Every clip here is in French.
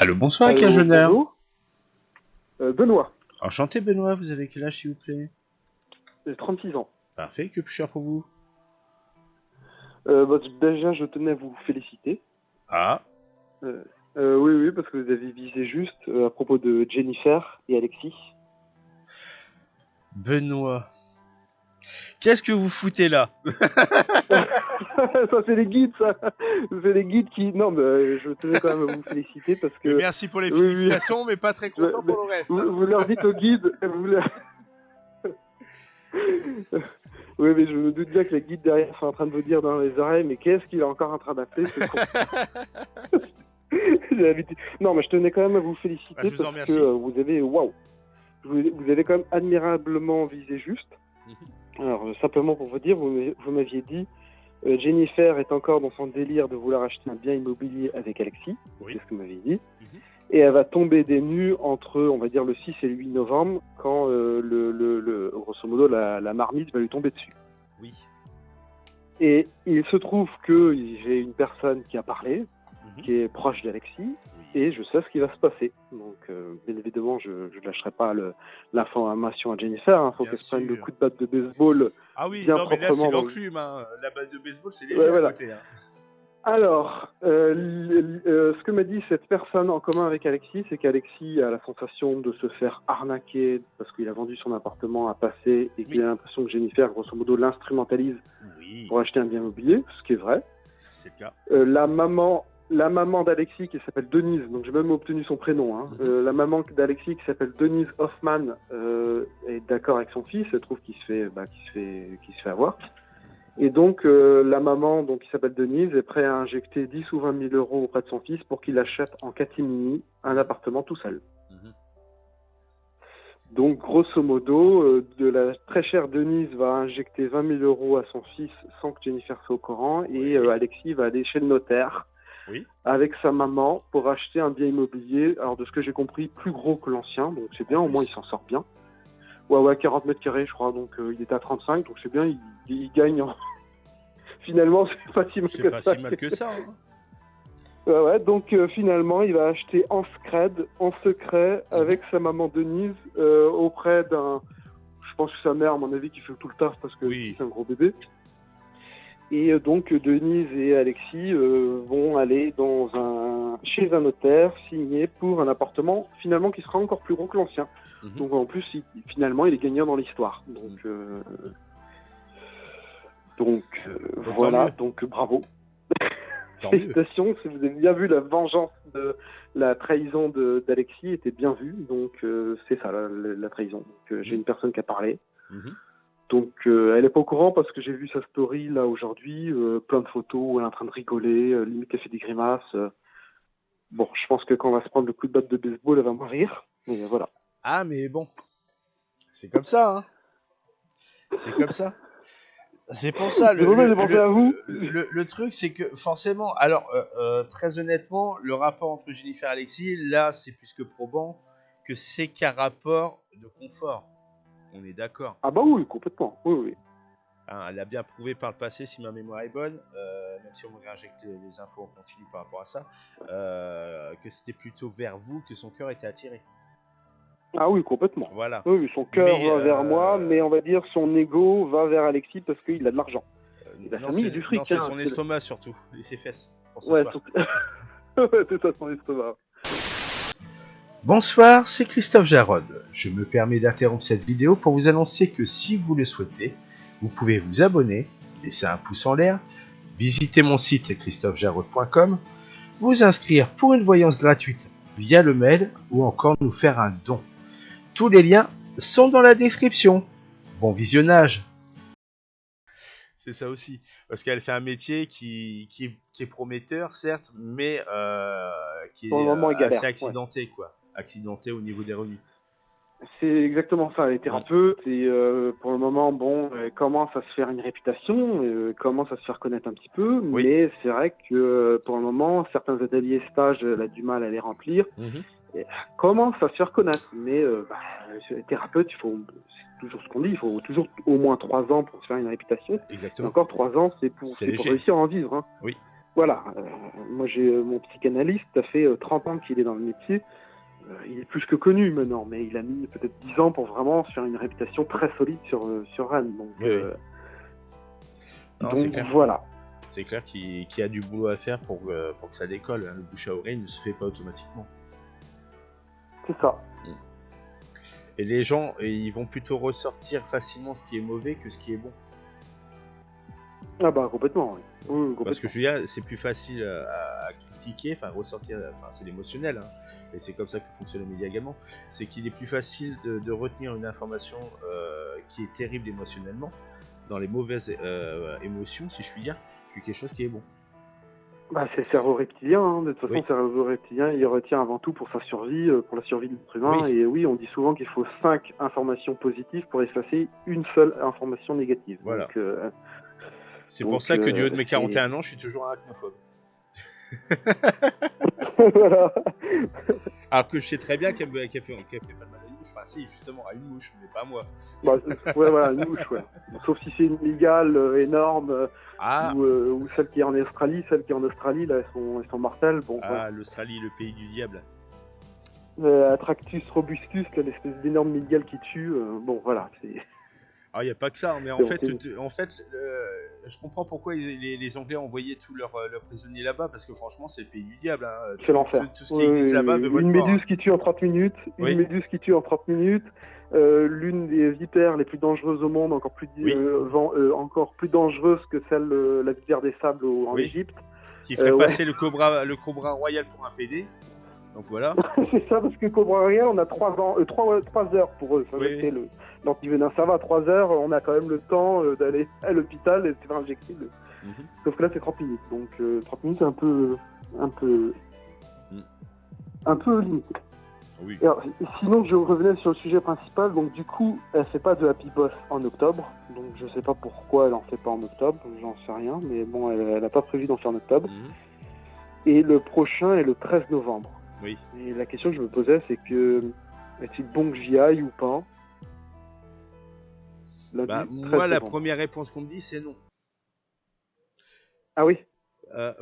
Allô, bonsoir, à quel Allô, honneur? bonjour. Benoît, Enchanté, Benoît, vous avez quel âge, s'il vous plaît? j'ai 36 ans. Parfait, que puis-je faire pour vous? Déjà, je tenais à vous féliciter. Ah, Euh, oui, parce que vous avez visé juste à propos de Jennifer et Alexis. Benoît. Qu'est-ce que vous foutez là? Ça, c'est les guides, ça. C'est les guides qui... Non, mais je tenais quand même à vous féliciter parce Mais que... merci pour les Oui, oui. félicitations, mais pas très content Mais pour le reste. vous leur dites aux guides... Oui, mais je me doute bien que les guides derrière sont en train de vous dire dans les oreilles, mais qu'est-ce qu'il est encore en train d'appeler, ce con. J'ai l'habitude. Non, mais je tenais quand même à vous féliciter Bah, je vous en parce que remercie. vous avez... Waouh. Vous avez quand même admirablement visé juste. Alors, simplement pour vous dire, vous m'aviez dit Jennifer est encore dans son délire de vouloir acheter un bien immobilier avec Alexis. Oui. C'est ce que vous m'aviez dit. Mhm. Et elle va tomber des nues entre, on va dire, le 6 et le 8 novembre, quand, grosso modo, la marmite va lui tomber dessus. Oui. Et il se trouve que j'ai une personne qui a parlé, Mhm. qui est proche d'Alexis, Oui. et je sais ce qui va se passer. Donc, bien évidemment, je ne lâcherai pas l'information à Jennifer. Il faut Bien qu'elle se prenne le sûr. coup de batte de baseball Ah oui, bien non, mais là, c'est proprement. l'enclume, hein. La balle de baseball, c'est léger Ouais, à voilà. côté, hein. Alors, ce que m'a dit cette personne en commun avec Alexis, c'est qu'Alexis a la sensation de se faire arnaquer parce qu'il a vendu son appartement à passer et qu'il Oui. a l'impression que Jennifer, grosso modo, l'instrumentalise Oui, pour acheter un bien immobilier, ce qui est vrai. c'est le cas. La maman d'Alexis qui s'appelle Denise, donc j'ai même obtenu son prénom, hein. La maman d'Alexis qui s'appelle Denise Hoffman est d'accord avec son fils, elle trouve qu'il se fait avoir. Et donc la maman, donc qui s'appelle Denise, est prête à injecter 10 ou 20 000 euros auprès de son fils pour qu'il achète en catimini un appartement tout seul. Mhm. Donc grosso modo, de la très chère Denise va injecter 20 000 euros à son fils sans que Jennifer soit au courant, et Oui. Alexis va aller chez le notaire Oui. avec sa maman pour acheter un bien immobilier, alors de ce que j'ai compris, plus gros que l'ancien, donc c'est bien, au moins il s'en sort bien. Ouais, 40 mètres carrés je crois, donc il était à 35, donc c'est bien, il gagne en... Finalement c'est pas si mal C'est que pas ça. si mal que ça, hein. Ouais, donc finalement il va acheter en secret, avec sa maman Denise, auprès d'un... Je pense que sa mère, à mon avis, qui fait tout le taf parce que Oui. c'est un gros bébé. Et donc Denise et Alexis vont aller chez un notaire signer pour un appartement finalement qui sera encore plus gros que l'ancien. Mhm. Donc en plus, finalement, il est gagnant dans l'histoire. Donc voilà, mieux. donc bravo. Tant mieux. Félicitations, si vous avez bien vu, la vengeance de la trahison d'Alexis était bien vue. Donc c'est ça, la trahison. Donc j'ai une personne qui a parlé. Mhm. Donc elle est pas au courant parce que j'ai vu sa story là aujourd'hui, plein de photos où elle est en train de rigoler, limite elle fait des grimaces. Bon, je pense que quand on va se prendre le coup de batte de baseball, elle va mourir. Mais voilà. Ah, mais bon, c'est comme ça, hein. C'est comme ça. C'est pour ça, C'est pour ça que j'ai pensé à vous. le truc, c'est que forcément, alors, très honnêtement, le rapport entre Jennifer et Alexis, là, c'est plus que probant que c'est qu'un rapport de confort. On est d'accord. Ah bah oui, complètement. Oui. Hein, elle a bien prouvé par le passé, si ma mémoire est bonne, même si on me réinjecte les infos en continu par rapport à ça, que c'était plutôt vers vous que son cœur était attiré. Ah oui, complètement. Voilà. Oui, son cœur Mais, va vers moi, mais on va dire son ego va vers Alexis parce qu'il a de l'argent. La non, famille a du fric. c'est hein, son estomac surtout, et ses fesses, pour Ouais, s'asseoir. c'est ça son estomac. Bonsoir, c'est Christophe Jarod. Je me permets d'interrompre cette vidéo pour vous annoncer que si vous le souhaitez, vous pouvez vous abonner, laisser un pouce en l'air, visiter mon site christophejarod.com, vous inscrire pour une voyance gratuite via le mail ou encore nous faire un don. Tous les liens sont dans la description. Bon visionnage. C'est ça aussi, parce qu'elle fait un métier qui est prometteur, certes, mais qui Pour est le moment, elle galère. assez accidenté, quoi. Accidenté au niveau des revenus. C'est exactement ça, elle est thérapeute et pour le moment, bon, elle commence à se faire une réputation, commence à se faire connaître un petit peu, Oui. mais c'est vrai que pour le moment, certains ateliers stages, elle a du mal à les remplir. Et elle commence à se faire connaître, mais thérapeute, c'est toujours ce qu'on dit, il faut toujours au moins 3 ans pour se faire une réputation. Exactement. Et encore 3 ans, c'est pour léger. réussir à en vivre. Hein. Oui. Voilà, moi j'ai mon psychanalyste, ça fait 30 ans qu'il est dans le métier. Il est plus que connu maintenant, mais il a mis peut-être 10 ans pour vraiment se faire une réputation très solide sur Rennes. Donc, Oui. Non, c'est donc clair. voilà. C'est clair qu'il y a du boulot à faire pour que ça décolle. Hein. Le bouche à oreille ne se fait pas automatiquement. C'est ça. Et les gens, ils vont plutôt ressortir facilement ce qui est mauvais que ce qui est bon. Ah bah complètement, oui. Complètement. Parce que Julia, c'est plus facile à critiquer, enfin ressortir, c'est l'émotionnel, hein, et c'est comme ça que fonctionne les médias également. C'est qu'il est plus facile de retenir une information qui est terrible émotionnellement, dans les mauvaises émotions, si je puis dire, que quelque chose qui est bon. Bah, c'est le cerveau reptilien, hein. De toute façon, Oui. le cerveau reptilien, il retient avant tout pour sa survie, pour la survie de l'être humain. Oui. Et oui, on dit souvent qu'il faut 5 informations positives pour effacer une seule information négative. Voilà. Donc, c'est pour ça que du haut de mes 41 ans, je suis toujours un arachnophobe. Voilà. Alors que je sais très bien qu'elle fait pas de mal à une mouche. Enfin, si, justement, à une mouche, mais pas à moi. Bah, ouais, voilà, une mouche, ouais. Sauf si c'est une mygale énorme, ou celle qui est en Australie. Celle qui est en Australie, là, elles sont mortelles. Bon, voilà. L'Australie, le pays du diable. Atractus robustus, là, l'espèce d'énorme mygale qui tue. Bon, voilà, c'est... Alors, il n'y a pas que ça, hein, mais en fait, je comprends pourquoi les Anglais ont envoyé tous leurs prisonniers là-bas, parce que franchement, c'est le pays du diable. Hein. C'est l'enfer. Tout ce qui existe là-bas veut votre Une mort, méduse hein. qui tue en 30 minutes. Une méduse qui tue en 30 minutes. L'une des vipères les plus dangereuses au monde, encore plus dangereuse que celle, la vipère des sables en Égypte. Qui ferait passer le cobra royal pour un PD. Donc voilà. C'est ça, parce que Cobra Royal, on a 3 heures pour eux. L'antivenin, ça va, 3 heures, on a quand même le temps d'aller à l'hôpital et de se faire injecter. Sauf que là, c'est 30 minutes. Donc 30 minutes, c'est un peu limité. Oui. Alors, sinon, je revenais sur le sujet principal. Donc du coup, elle fait pas de Happy Boss en octobre. Donc je sais pas pourquoi elle en fait pas en octobre. J'en sais rien. Mais bon, elle a pas prévu d'en faire en octobre. Et le prochain est le 13 novembre. Oui. Et la question que je me posais, c'est que est-il bon que j'y aille ou pas? Moi, la première réponse qu'on me dit, c'est non. Ah oui.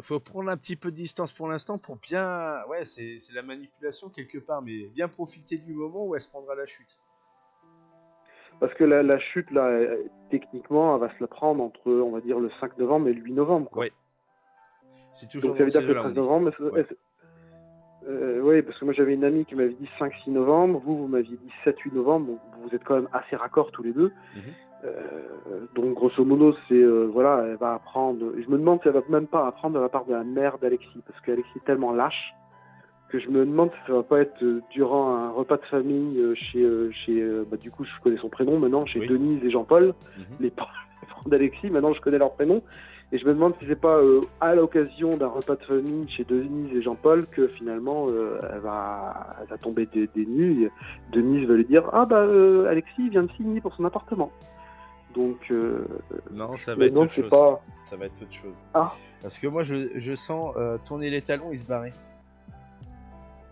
Faut prendre un petit peu de distance pour l'instant pour bien... Ouais, c'est la manipulation quelque part, mais bien profiter du moment où elle se prendra la chute. Parce que la chute, là, techniquement, elle va se la prendre entre, on va dire, le 5 novembre et le 8 novembre. Quoi. Ouais. C'est toujours donc ça veut dire que le 13 novembre... oui, parce que moi j'avais une amie qui m'avait dit 5-6 novembre, vous m'aviez dit 7-8 novembre, donc vous êtes quand même assez raccords tous les deux. Donc grosso modo, c'est voilà, elle va apprendre. Et je me demande si elle va même pas apprendre de la part de la mère d'Alexis, parce qu'Alexis est tellement lâche que je me demande si ça va pas être durant un repas de famille chez du coup je connais son prénom maintenant, chez Denise et Jean-Paul, les parents d'Alexis, maintenant je connais leur prénom. Et je me demande si c'est pas à l'occasion d'un repas de famille chez Denise et Jean-Paul que finalement elle va tomber des nues. Et Denise va lui dire Alexis vient de signer pour son appartement. Donc non, ça va être autre chose. Ça va être autre chose. Ah. Parce que moi je sens tourner les talons et se barrer.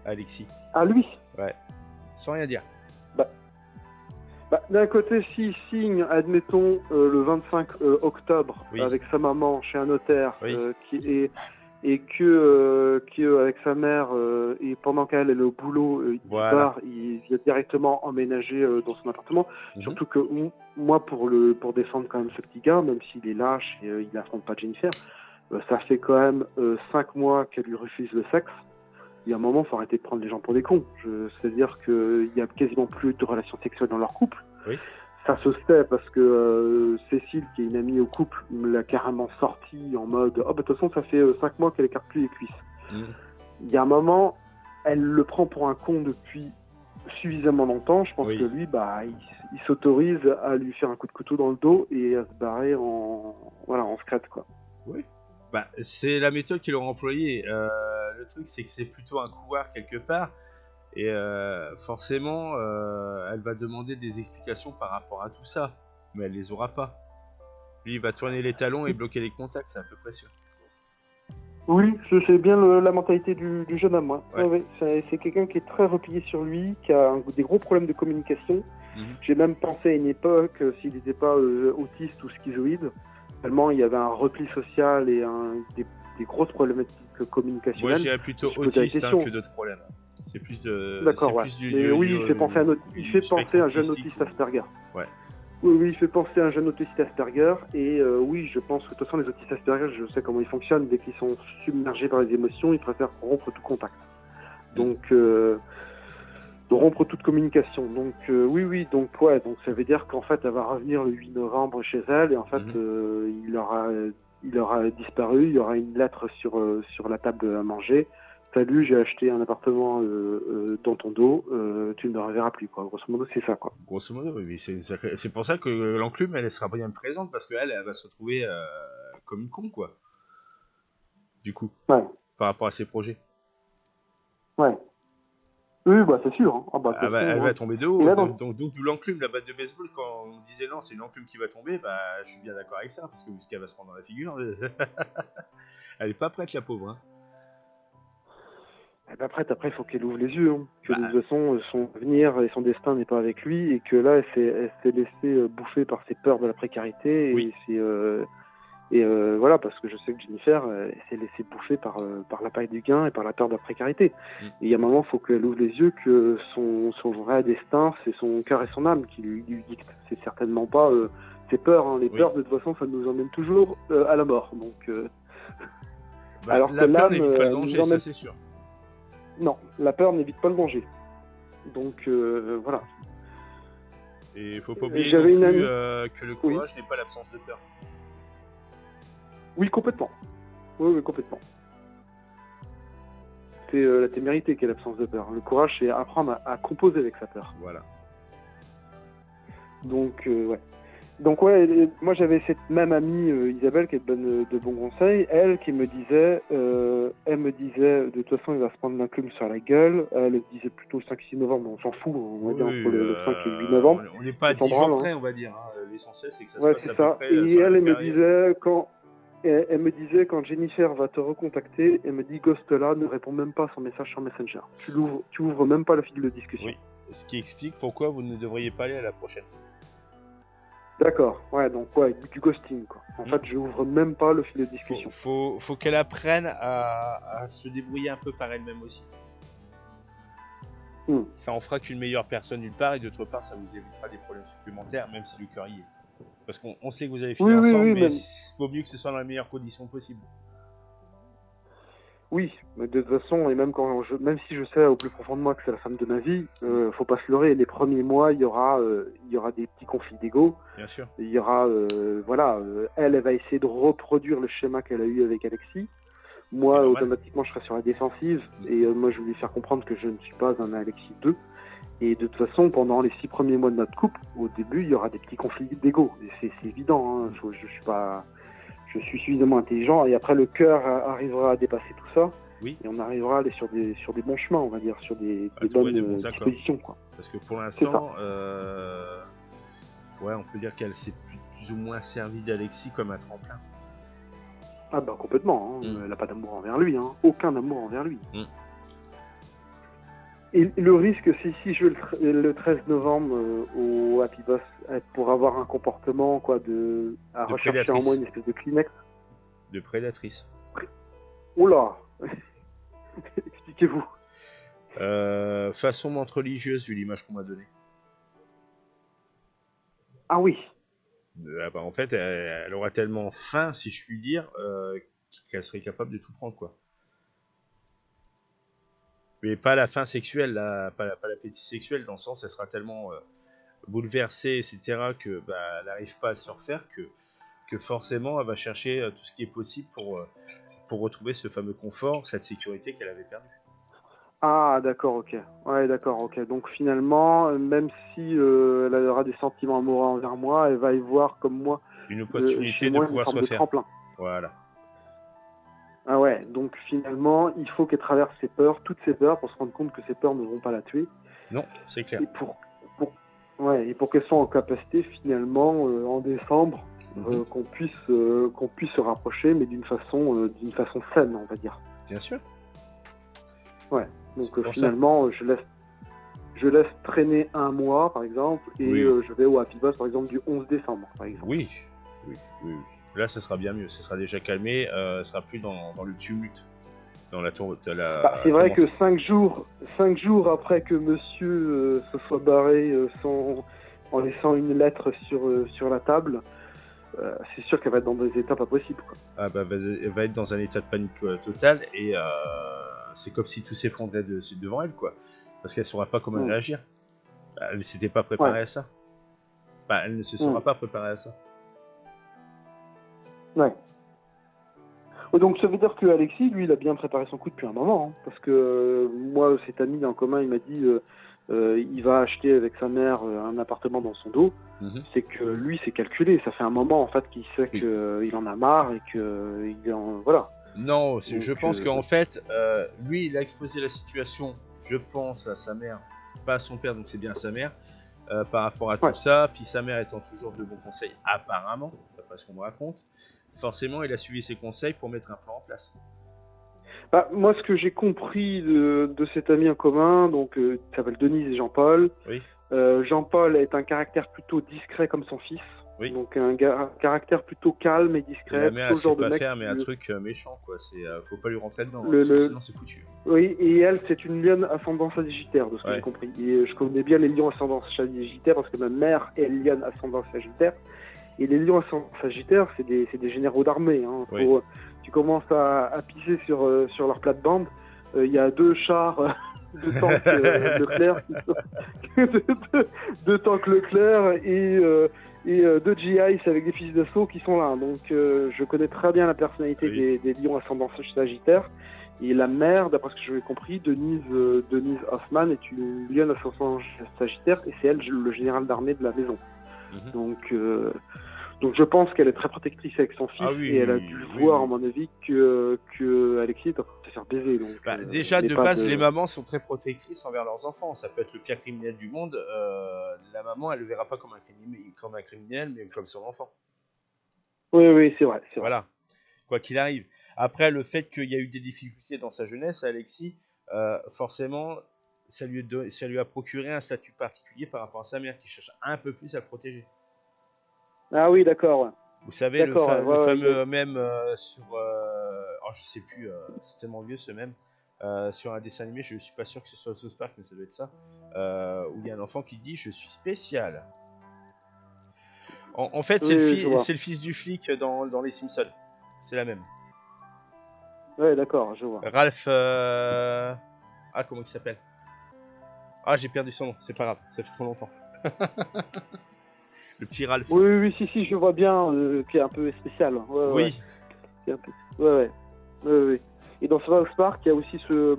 Alexis. Ah lui. Ouais. Sans rien dire. D'un côté, s'il signe, admettons, le 25 octobre avec sa maman chez un notaire qui avec sa mère et pendant qu'elle est au boulot, il vient directement emménager dans son appartement. Surtout que moi, pour défendre quand même ce petit gars, même s'il est lâche et il n'affronte pas Jennifer, ça fait quand même 5 mois qu'elle lui refuse le sexe. Il y a un moment, il faut arrêter de prendre les gens pour des cons. C'est-à-dire qu'il n'y a quasiment plus de relations sexuelles dans leur couple. Oui. Ça se sait parce que Cécile, qui est une amie au couple, me l'a carrément sorti en mode « Oh, de toute façon, ça fait 5 mois qu'elle écarte plus les cuisses. Il y a un moment, elle le prend pour un con depuis suffisamment longtemps. Je pense que lui, il s'autorise à lui faire un coup de couteau dans le dos et à se barrer en secrète, quoi. Oui. C'est la méthode qu'ils ont employée. Le truc, c'est que c'est plutôt un couloir quelque part. Et forcément, elle va demander des explications par rapport à tout ça. Mais elle les aura pas. Lui, il va tourner les talons et bloquer les contacts, c'est à peu près sûr. Oui, je sais bien la mentalité du jeune homme. Hein. Ouais, c'est quelqu'un qui est très replié sur lui, qui a des gros problèmes de communication. J'ai même pensé à une époque, s'il n'était pas autiste ou schizoïde, tellement il y avait un repli social et des grosses problématiques Moi, communicationnelles. je dirais plutôt Je me posais la autiste question. que d'autres problèmes. C'est plus de. D'accord, c'est ouais. plus Mais oui, il fait penser à un jeune spectre autiste Asperger. Ouais. Oui, il fait penser à un jeune autiste Asperger. Et oui, je pense que de toute façon, les autistes Asperger, je sais comment ils fonctionnent. Dès qu'ils sont submergés par les émotions, ils préfèrent rompre tout contact. Donc, de rompre toute communication. Donc, oui, donc ça veut dire qu'en fait, elle va revenir le 8 novembre chez elle. Et en fait, il aura disparu. Il y aura une lettre sur la table à manger. Salut, j'ai acheté un appartement dans ton dos, tu ne me reverras plus, quoi. Grosso modo, c'est ça, quoi. Grosso modo, oui. C'est pour ça que l'enclume, elle sera bien présente, parce qu'elle, elle va se retrouver comme une con, quoi. Du coup, Ouais. par rapport à ses projets. Ouais. Oui, bah c'est sûr. Hein. Ah, bah, Elle va tomber de haut. là, Donc d'où l'enclume, la batte de baseball, quand on disait non, c'est une enclume qui va tomber, bah je suis bien d'accord avec ça, parce que ce qu'elle va se prendre dans la figure, elle est pas prête, la pauvre. Hein. Après, il faut qu'elle ouvre les yeux. Hein. Que de toute façon, son avenir et son destin n'est pas avec lui, et que là, elle s'est laissée bouffer par ses peurs de la précarité, Oui. Voilà, parce que je sais que Jennifer s'est laissée bouffer par la paille du gain et par la peur de la précarité. Et il y a un moment, il faut qu'elle ouvre les yeux que son vrai destin, c'est son cœur et son âme qui lui dictent. C'est certainement pas ses peurs. Hein. Les peurs, de toute façon, ça nous emmène toujours à la mort. Donc, alors la peur n'évite pas le danger, ça c'est sûr. Non, la peur n'évite pas le danger. Donc, voilà. Et il faut pas oublier non plus que le courage n'est pas l'absence de peur. Oui, complètement. Oui, complètement. C'est la témérité qui est l'absence de peur. Le courage, c'est apprendre à composer avec sa peur. Voilà. Donc, ouais. Donc, ouais, moi j'avais cette même amie, Isabelle, qui donne de bons conseils. Elle qui me disait, de toute façon, il va se prendre l'enclume sur la gueule. Elle disait plutôt le 5-6 novembre, on s'en fout, on va dire entre le 5 et le 8 novembre. On n'est pas à 10 jours près, on va dire. Hein. L'essentiel, c'est que ça se passe à peu près. Et elle me disait, quand Jennifer va te recontacter, elle me dit, Ghost-là ne répond même pas à son message sur Messenger. Tu ouvres même pas le fil de discussion. Oui, ce qui explique pourquoi vous ne devriez pas aller à la prochaine. D'accord, ouais, donc du ghosting, quoi. En fait, je ouvre même pas le fil de discussion. Faut qu'elle apprenne à se débrouiller un peu par elle-même aussi. Ça en fera qu'une meilleure personne d'une part, et d'autre part, ça vous évitera des problèmes supplémentaires, même si le cœur y est. Parce qu'on sait que vous allez finir ensemble, mais il vaut mieux que ce soit dans les meilleures conditions possibles. Oui, mais de toute façon, et même si je sais au plus profond de moi que c'est la femme de ma vie, faut pas se leurrer. Les premiers mois, il y aura des petits conflits d'ego. Bien sûr. Il y aura, elle va essayer de reproduire le schéma qu'elle a eu avec Alexis. Moi, automatiquement, je serai sur la défensive. Et moi, je vais lui faire comprendre que je ne suis pas un Alexis 2. Et de toute façon, pendant les 6 premiers mois de notre couple, au début, il y aura des petits conflits d'ego. C'est évident. Hein. Je suis suffisamment intelligent. Et après, le cœur arrivera à dépasser tout ça. Oui. Et on arrivera à aller sur des bons chemins, on va dire, sur des bonnes dispositions. Quoi. Parce que pour l'instant, on peut dire qu'elle s'est plus ou moins servie d'Alexis comme un tremplin. Ah bah complètement. Hein. Elle n'a pas d'amour envers lui. Hein. Aucun amour envers lui. Et le risque, si je vais le 13 novembre au Happy Boss pour avoir un comportement à rechercher en moi une espèce de Kleenex. De prédatrice. Oula. Expliquez-vous. Façon montre religieuse, vu l'image qu'on m'a donnée. Ah oui. En fait, elle aura tellement faim, si je puis dire, qu'elle serait capable de tout prendre, quoi. Mais pas la faim sexuelle, pas l'appétit sexuel, dans le sens, elle sera tellement bouleversée, etc., que elle n'arrive pas à se refaire, que forcément, elle va chercher tout ce qui est possible pour retrouver ce fameux confort, cette sécurité qu'elle avait perdue. Ah, d'accord, ok. Ouais, d'accord, ok. Donc finalement, même si elle aura des sentiments amoureux envers moi, elle va y voir comme moi une opportunité de pouvoir se refaire. Tremplin. Voilà. Ah ouais, donc finalement, il faut qu'elle traverse ses peurs, toutes ses peurs, pour se rendre compte que ses peurs ne vont pas la tuer. Non, c'est clair. Et pour qu'elle soit en capacité, finalement, en décembre, qu'on puisse se rapprocher, mais d'une façon saine, on va dire. Bien sûr. Ouais, donc finalement, je laisse traîner un mois, par exemple, et je vais au Happy Boss, par exemple, du 11 décembre, par exemple. Oui. Là, ça sera bien mieux. Ça sera déjà calmé. Ça sera plus dans le tumulte. Dans la tour. C'est vrai que 5 jours après que monsieur se soit barré en laissant une lettre sur la table, c'est sûr qu'elle va être dans des états pas possibles, quoi. Ah bah, elle va être dans un état de panique totale et c'est comme si tout s'effondrait devant elle, quoi. Parce qu'elle saura pas comment réagir. Elle ne s'était pas préparée à ça. Bah, elle ne se sera pas préparée à ça. Ouais. Donc ça veut dire que Alexis, lui, il a bien préparé son coup depuis un moment, hein, parce que moi, cet ami en commun, il m'a dit il va acheter avec sa mère un appartement dans son dos. C'est que lui, c'est calculé. Ça fait un moment en fait qu'il sait qu'il en a marre et que voilà. Non, donc, je pense qu'en fait, lui, il a exposé la situation, je pense, à sa mère, pas à son père, donc c'est bien à sa mère, par rapport à tout ça. Puis sa mère étant toujours de bons conseils, apparemment, d'après ce qu'on me raconte. Forcément, il a suivi ses conseils pour mettre un plan en place. Bah, moi, ce que j'ai compris de cet ami en commun, donc il s'appelle Denise et Jean-Paul. Oui. Jean-Paul est un caractère plutôt discret comme son fils. Oui. Donc un caractère plutôt calme et discret. Et la mère, elle sait pas faire, mais un truc méchant, quoi. Faut pas lui rentrer dedans, sinon c'est foutu. Oui, et elle, c'est une lionne ascendant sagittaire, de ce que j'ai compris. Et je connais bien les lions ascendant sagittaire parce que ma mère est lionne ascendant sagittaire. Et les lions ascendant sagittaire, c'est des généraux d'armée. Hein. Tu commences à pisser sur leur plate-bande. Il y a 2 chars, 2 tanks Leclerc, deux tanks Leclerc et 2 GIs avec des fusils d'assaut qui sont là. Donc je connais très bien la personnalité des lions ascendant sagittaire. Et la mère, d'après ce que j'ai compris, Denise Hoffman est une lionne ascendant sagittaire et c'est elle le général d'armée de la maison. Donc je pense qu'elle est très protectrice avec son fils et elle a dû voir, à mon avis, que Alexis est en train de se faire baiser. Donc, déjà, de base, les mamans sont très protectrices envers leurs enfants. Ça peut être le pire criminel du monde. La maman, elle le verra pas comme un criminel, mais comme son enfant. Oui, c'est vrai. Voilà, quoi qu'il arrive. Après, le fait qu'il y a eu des difficultés dans sa jeunesse, Alexis, forcément, ça lui a procuré un statut particulier par rapport à sa mère qui cherche un peu plus à le protéger. Ah oui, d'accord. Vous savez, le fameux mème sur... je sais plus, c'est tellement vieux ce mème. Sur un dessin animé, je suis pas sûr que ce soit South Park, mais ça doit être ça. Où il y a un enfant qui dit « Je suis spécial ». En fait, c'est le fils du flic dans Les Simpsons. C'est la même. Ouais, d'accord, je vois. Ralph... comment il s'appelle ? Ah, j'ai perdu son nom, c'est pas grave, ça fait trop longtemps. Le petit Ralph. Oui, si, je vois bien, qui est un peu spécial. Oui. Ouais. Ouais. Et dans South Park, il y a aussi ce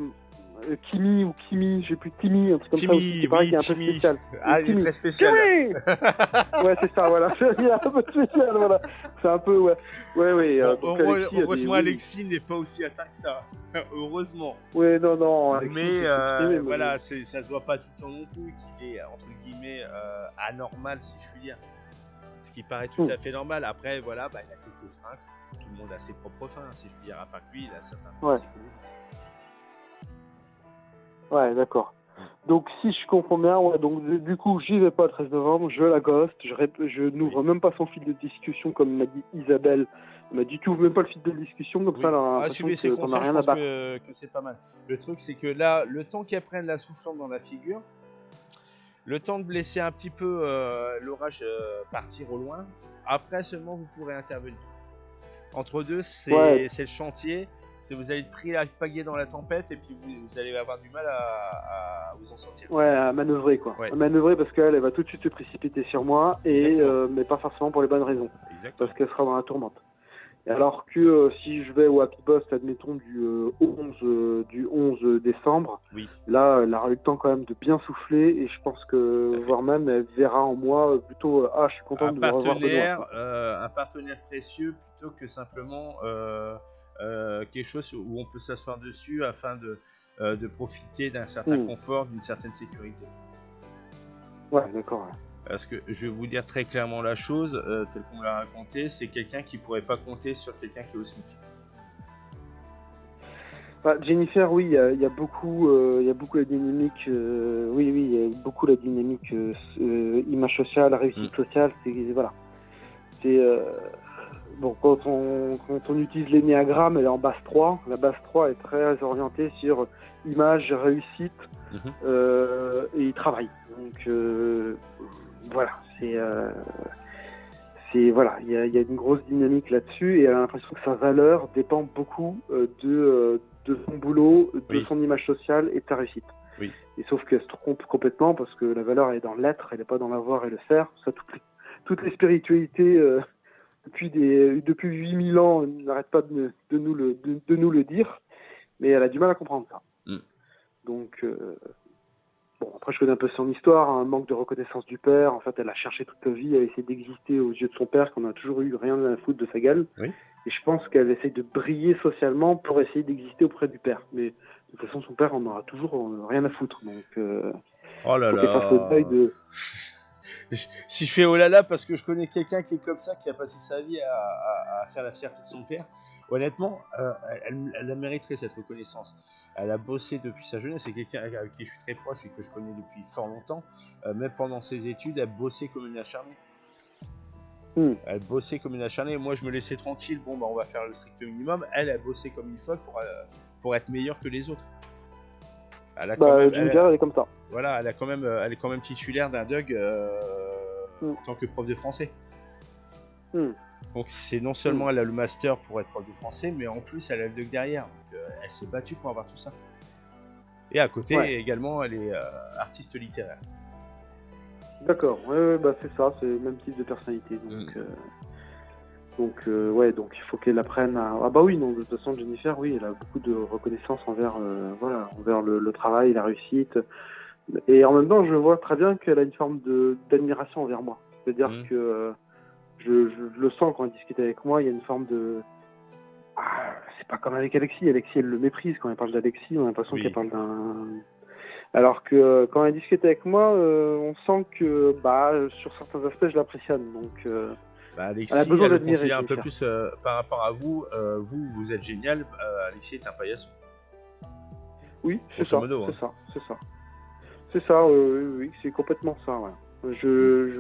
Kimi ou Kimi, j'ai plus Timmy, un truc comme ça aussi, qui paraît qui est un peu spécial. Ah, il est très spécial. Ouais, c'est ça, voilà. Il est un peu spécial, voilà. C'est un peu, ouais. Heureusement, Alexis n'est pas aussi atteint que ça. Heureusement. Ouais, non. Alexis, mais voilà, ça se voit pas tout le temps non plus qu'il est, entre guillemets, anormal, si je puis dire. Ce qui paraît tout à fait normal. Après, voilà, il a quelques freins. Tout le monde a ses propres freins, si je puis dire. À part que lui, il a certains freins psychologiques. Ouais, d'accord. Donc, si je comprends bien, donc du coup, j'y vais pas le 13 novembre, je la ghost, je n'ouvre même pas son fil de discussion, comme m'a dit Isabelle. Elle m'a dit, tu ouvres même pas le fil de discussion, comme ça, là, suivez ses conseils, je pense que c'est pas mal. Le truc, c'est que là, le temps qu'elle prenne la soufflante dans la figure, le temps de blesser un petit peu l'orage partir au loin, après seulement vous pourrez intervenir. Entre deux, c'est le chantier. Vous allez être pris la pagaie dans la tempête et puis vous allez avoir du mal à vous en sortir. Ouais, à manœuvrer quoi. Ouais. À manœuvrer parce qu'elle va tout de suite se précipiter sur moi, mais pas forcément pour les bonnes raisons. Exactement. Parce qu'elle sera dans la tourmente. Et alors que si je vais au Happy Post, admettons, du 11 décembre, là, elle aura eu le temps quand même de bien souffler et je pense que, voire même, elle verra en moi plutôt je suis content de me revoir Benoît. Un partenaire précieux plutôt que simplement quelque chose où on peut s'asseoir dessus afin de profiter d'un certain confort, d'une certaine sécurité. Ouais, d'accord. Ouais. Parce que je vais vous dire très clairement la chose, telle qu'on me l'a raconté, c'est quelqu'un qui pourrait pas compter sur quelqu'un qui est au SMIC. Jennifer, oui, il y a beaucoup la dynamique, il y a beaucoup la dynamique image sociale, réussite sociale, voilà. bon, quand on utilise l'énéagramme, elle est en base 3. La base 3 est très orientée sur image, réussite, et il travaille. Donc voilà, voilà, il y a une grosse dynamique là-dessus et elle a l'impression que sa valeur dépend beaucoup de son boulot, de son image sociale et de sa réussite. Oui. Et sauf qu'elle se trompe complètement parce que la valeur elle est dans l'être, elle n'est pas dans l'avoir et le faire. Ça, toutes les spiritualités depuis 8000 ans n'arrêtent pas de nous le dire, mais elle a du mal à comprendre ça. Donc bon, après je connais un peu son histoire, un manque de reconnaissance du père. En fait, elle a cherché toute sa vie à essayer d'exister aux yeux de son père, qu'on a toujours eu rien à foutre de sa gueule. Oui. Et je pense qu'elle essaye de briller socialement pour essayer d'exister auprès du père. Mais de toute façon, son père en aura toujours rien à foutre. Donc, oh là faut qu'elle fasse le deuil de... Si je fais oh là là parce que je connais quelqu'un qui est comme ça, qui a passé sa vie à faire la fierté de son père, honnêtement, elle mériterait cette reconnaissance. Elle a bossé depuis sa jeunesse, c'est quelqu'un avec qui je suis très proche et que je connais depuis fort longtemps. Même pendant ses études, elle bossait comme une acharnée. Elle bossait comme une acharnée. Moi, je me laissais tranquille. Bon, bah, on va faire le strict minimum. Elle a bossé comme il faut pour être meilleure que les autres. Elle est comme ça. Voilà, elle est quand même titulaire d'un DUG en tant que prof de français. Donc c'est non seulement elle a le master pour être prof de français, mais en plus elle a le DUG derrière. Donc elle s'est battue pour avoir tout ça. Et à côté également, elle est artiste littéraire. D'accord, bah c'est ça, c'est le même type de personnalité. Donc il faut qu'elle apprenne à... Ah bah oui, non, de toute façon Jennifer, oui, elle a beaucoup de reconnaissance envers le travail, la réussite. Et en même temps, je vois très bien qu'elle a une forme d'admiration envers moi. C'est-à-dire que je le sens quand elle discute avec moi, il y a une forme de... c'est pas comme avec Alexis. Alexis, elle le méprise. Quand elle parle d'Alexis, on a l'impression qu'elle parle d'un... Alors que quand elle discute avec moi, on sent que sur certains aspects, je l'apprécie. Donc, Alexis, elle a besoin elle d'admirer. Un peu plus par rapport à vous. Vous êtes génial. Alexis est un paillasson. Oui, c'est ça. C'est ça, oui, c'est complètement ça. Ouais.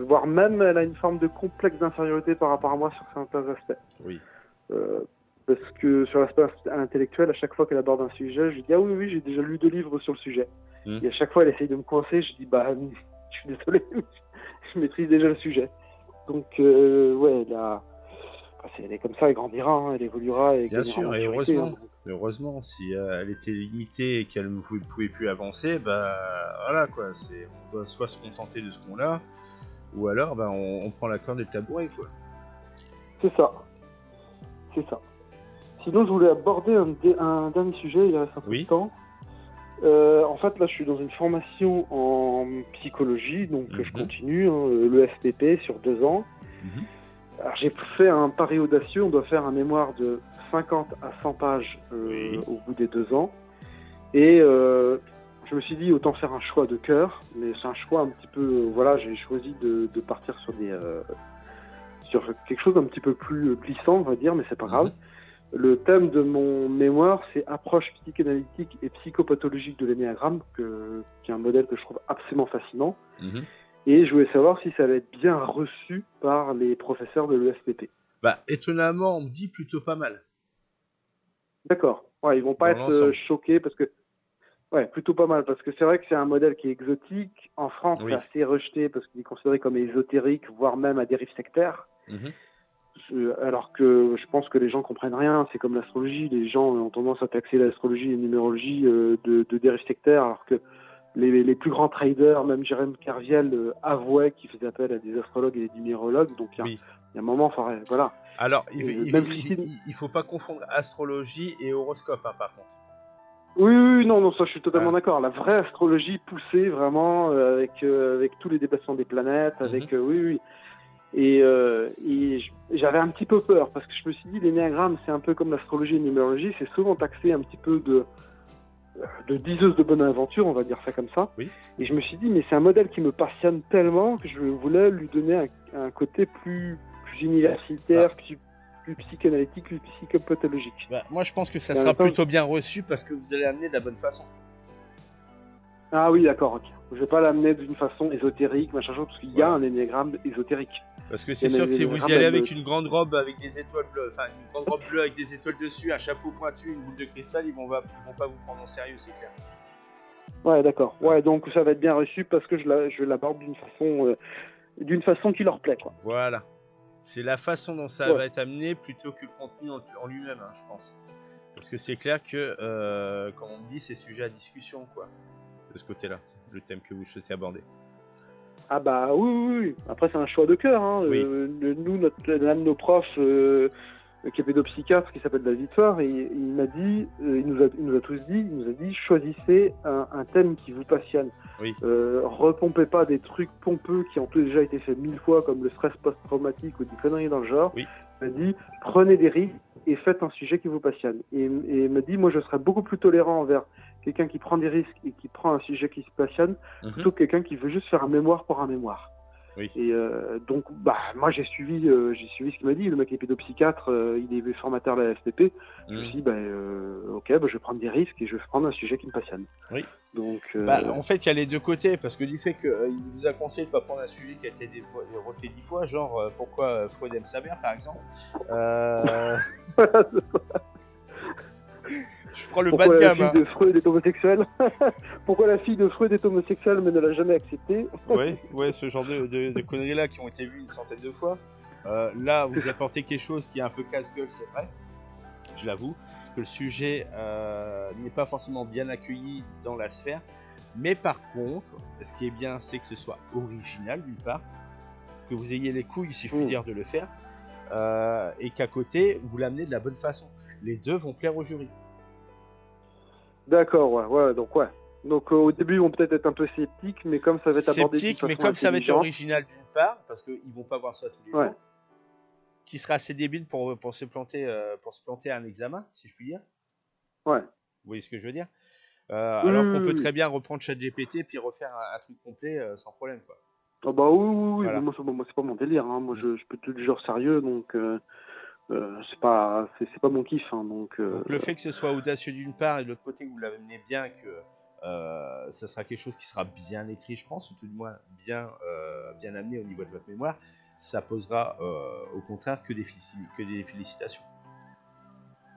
Voire même, elle a une forme de complexe d'infériorité par rapport à moi sur certains aspects. Oui. Parce que sur l'aspect intellectuel, à chaque fois qu'elle aborde un sujet, je dis oui, j'ai déjà lu 2 livres sur le sujet. Et à chaque fois, elle essaye de me coincer, je dis je suis désolé, je maîtrise déjà le sujet. Donc, elle est comme ça, elle grandira, elle évoluera. Et bien sûr, et heureusement, si elle était limitée et qu'elle ne pouvait plus avancer, voilà quoi, on doit soit se contenter de ce qu'on a, ou alors on prend la corde et le tabouret, quoi. C'est ça. Sinon, je voulais aborder un dernier sujet, il reste un peu de temps. En fait, là, je suis dans une formation en psychologie, donc je continue, le FPP sur 2 ans. Alors, j'ai fait un pari audacieux, on doit faire un mémoire de 50 à 100 pages au bout des 2 ans. Et je me suis dit, autant faire un choix de cœur, mais c'est un choix un petit peu... j'ai choisi de partir sur quelque chose d'un petit peu plus glissant, on va dire, mais c'est pas grave. Le thème de mon mémoire, c'est approche psychanalytique et psychopathologique de l'énéagramme, qui est un modèle que je trouve absolument fascinant. Et je voulais savoir si ça allait être bien reçu par les professeurs de l'ESPP. Étonnamment, on me dit plutôt pas mal. D'accord. Ouais, ils vont pas être choqués parce que... Ouais, plutôt pas mal, parce que c'est vrai que c'est un modèle qui est exotique. En France, c'est assez rejeté parce qu'il est considéré comme ésotérique, voire même à dérive sectaire. Alors que je pense que les gens comprennent rien, c'est comme l'astrologie, les gens ont tendance à taxer l'astrologie et la numérologie de dérive sectaire, alors que les plus grands traders, même Jérôme Kerviel, avouaient qu'ils faisaient appel à des astrologues et des numérologues, donc il y a un moment, voilà. Alors, il faut pas confondre astrologie et horoscope, par contre. Oui, non, ça je suis totalement d'accord. La vraie astrologie poussée, vraiment, avec tous les déplacements des planètes, avec... oui. Et j'avais un petit peu peur parce que je me suis dit l'énéagramme c'est un peu comme l'astrologie et la numérologie, c'est souvent taxé un petit peu de diseuse de bonne aventure, on va dire ça comme ça. Et je me suis dit mais c'est un modèle qui me passionne tellement que je voulais lui donner un côté plus universitaire, plus psychanalytique, plus psychopathologique. Moi je pense que ça sera plutôt bien reçu parce que vous allez amener de la bonne façon. Ah oui, d'accord, ok. Je vais pas l'amener d'une façon ésotérique, machin chose, parce qu'il y a un énéagramme ésotérique. Parce que c'est Et sûr les- que si les vous y ramènes, allez avec une grande robe avec des étoiles bleues, enfin une grande robe bleue avec des étoiles dessus, un chapeau pointu, une boule de cristal, ils vont pas vous prendre en sérieux, c'est clair. Ouais, d'accord. Ouais, donc ça va être bien reçu parce que je l'aborde d'une façon qui leur plaît, quoi. Voilà. C'est la façon dont ça Ouais. va être amené plutôt que le contenu en lui-même, hein, je pense. Parce que c'est clair que, comme on me dit, c'est sujet à discussion, quoi, de ce côté-là, le thème que vous souhaitez aborder. Ah bah oui. Après, c'est un choix de cœur. Hein. Oui. Nous, l'un de nos profs qui est pédopsychiatre, qui s'appelle David Faure, il m'a dit, il nous a tous dit, il nous a dit, choisissez un thème qui vous passionne. Oui. Repompez pas des trucs pompeux qui ont déjà été faits 1000 fois, comme le stress post-traumatique ou des conneries dans le genre. Oui. Il m'a dit, prenez des risques et faites un sujet qui vous passionne. Et il m'a dit, moi, je serais beaucoup plus tolérant envers quelqu'un qui prend des risques et qui prend un sujet qui se passionne, plutôt que quelqu'un qui veut juste faire un mémoire pour un mémoire. Oui. Et donc, moi, j'ai suivi ce qu'il m'a dit. Le mec est pédopsychiatre, il est formateur à la FTP. Je me suis dit, ok, je vais prendre des risques et je vais prendre un sujet qui me passionne. Oui. Donc, en fait, il y a les deux côtés, parce que du fait qu'il vous a conseillé de ne pas prendre un sujet qui a été refait 10 fois, genre pourquoi Freud aime sa mère, par exemple. Je prends le bas de gamme. Pourquoi la fille de Freud est homosexuelle? Pourquoi la fille de Freud est homosexuelle mais ne l'a jamais accepté? Ouais, ce genre de conneries-là qui ont été vues une centaine de fois. Là, vous apportez quelque chose qui est un peu casse-gueule, c'est vrai, je l'avoue, que le sujet n'est pas forcément bien accueilli dans la sphère. Mais par contre, ce qui est bien, c'est que ce soit original, d'une part, que vous ayez les couilles, si je puis dire, de le faire, et qu'à côté, vous l'amenez de la bonne façon. Les deux vont plaire au jury. D'accord, ouais. Donc au début, ils vont peut-être être un peu sceptiques, mais comme ça va être abordé sceptiques, mais comme ça va être original d'une part, parce qu'ils vont pas voir ça tous les jours, qui sera assez débile pour se planter à un examen, si je puis dire. Ouais. Vous voyez ce que je veux dire? Alors qu'on peut très bien reprendre ChatGPT et puis refaire un truc complet sans problème, quoi. Ah bah oui. Voilà. Moi c'est pas mon délire. Hein. Moi je peux être du genre sérieux, donc c'est pas mon kiff. Hein, donc le fait que ce soit audacieux d'une part et de l'autre côté que vous l'amenez bien, que ça sera quelque chose qui sera bien écrit, je pense, ou tout du moins bien amené au niveau de votre mémoire, ça posera au contraire que des félicitations.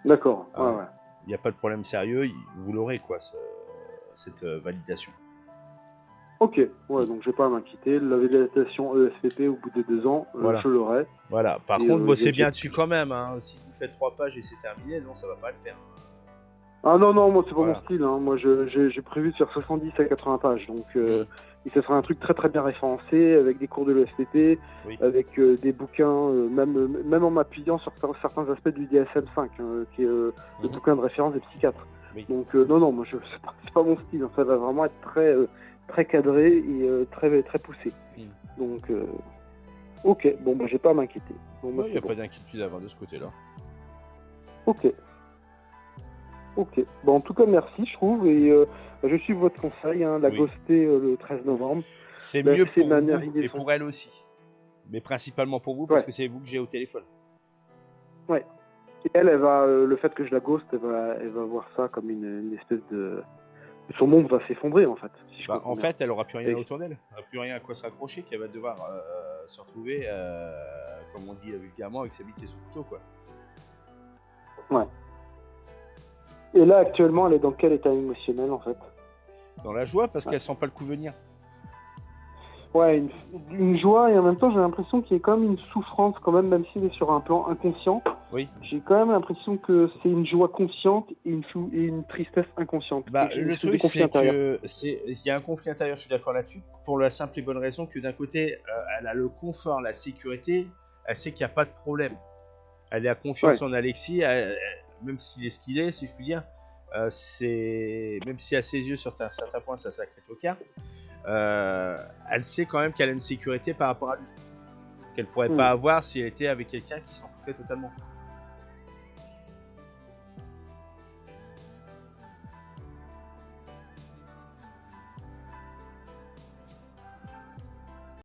D'accord, ouais. Il n'y a pas de problème sérieux, vous l'aurez, quoi, cette validation. Ok, ouais, donc je vais pas m'inquiéter. La validation ESPP au bout de 2 ans, je l'aurai. Voilà, par contre, bossez bien dessus quand même. Hein. Si vous faites 3 pages et c'est terminé, non, ça va pas le faire. Ah non, moi c'est pas mon style. Hein. Moi j'ai prévu de faire 70 à 80 pages. Donc, et ce sera un truc très très bien référencé, avec des cours de l'ESPP, avec des bouquins, même en m'appuyant sur certains aspects du DSM-5, qui est le bouquin de référence des psychiatres. Oui. Donc non, moi c'est pas mon style. Hein. Ça va vraiment être très cadré et très poussé. Donc, ok, j'ai pas à m'inquiéter. Il n'y a pas d'inquiétude à avoir de ce côté-là. Ok. En tout cas, merci, je trouve, et je suis votre conseil, hein, la ghoster le 13 novembre. C'est mieux pour vous et pour elle aussi. Mais principalement pour vous, parce que c'est vous que j'ai au téléphone. Ouais. Et elle va, le fait que je la ghost, elle va voir ça comme une espèce de... Son monde va s'effondrer, en fait. Si en fait, elle n'aura plus rien autour d'elle. Elle n'aura plus rien à quoi se raccrocher, qu'elle va devoir se retrouver, comme on dit vulgairement, avec sa bite et son couteau, quoi. Ouais. Et là, actuellement, elle est dans quel état émotionnel, en fait? Dans la joie, parce qu'elle sent pas le coup venir. Ouais, une joie, et en même temps, j'ai l'impression qu'il y a quand même une souffrance, quand même si elle est sur un plan inconscient. Oui. J'ai quand même l'impression que c'est une joie consciente et une tristesse inconsciente. Le truc, c'est qu'il y a un conflit intérieur, je suis d'accord là-dessus, pour la simple et bonne raison que d'un côté, elle a le confort, la sécurité, elle sait qu'il n'y a pas de problème. Elle a confiance en Alexis, même s'il est ce qu'il est, si je puis dire, même si à ses yeux, sur certains points, ça sacré tocard, elle sait quand même qu'elle a une sécurité par rapport à lui, qu'elle pourrait pas avoir si elle était avec quelqu'un qui s'en foutrait totalement.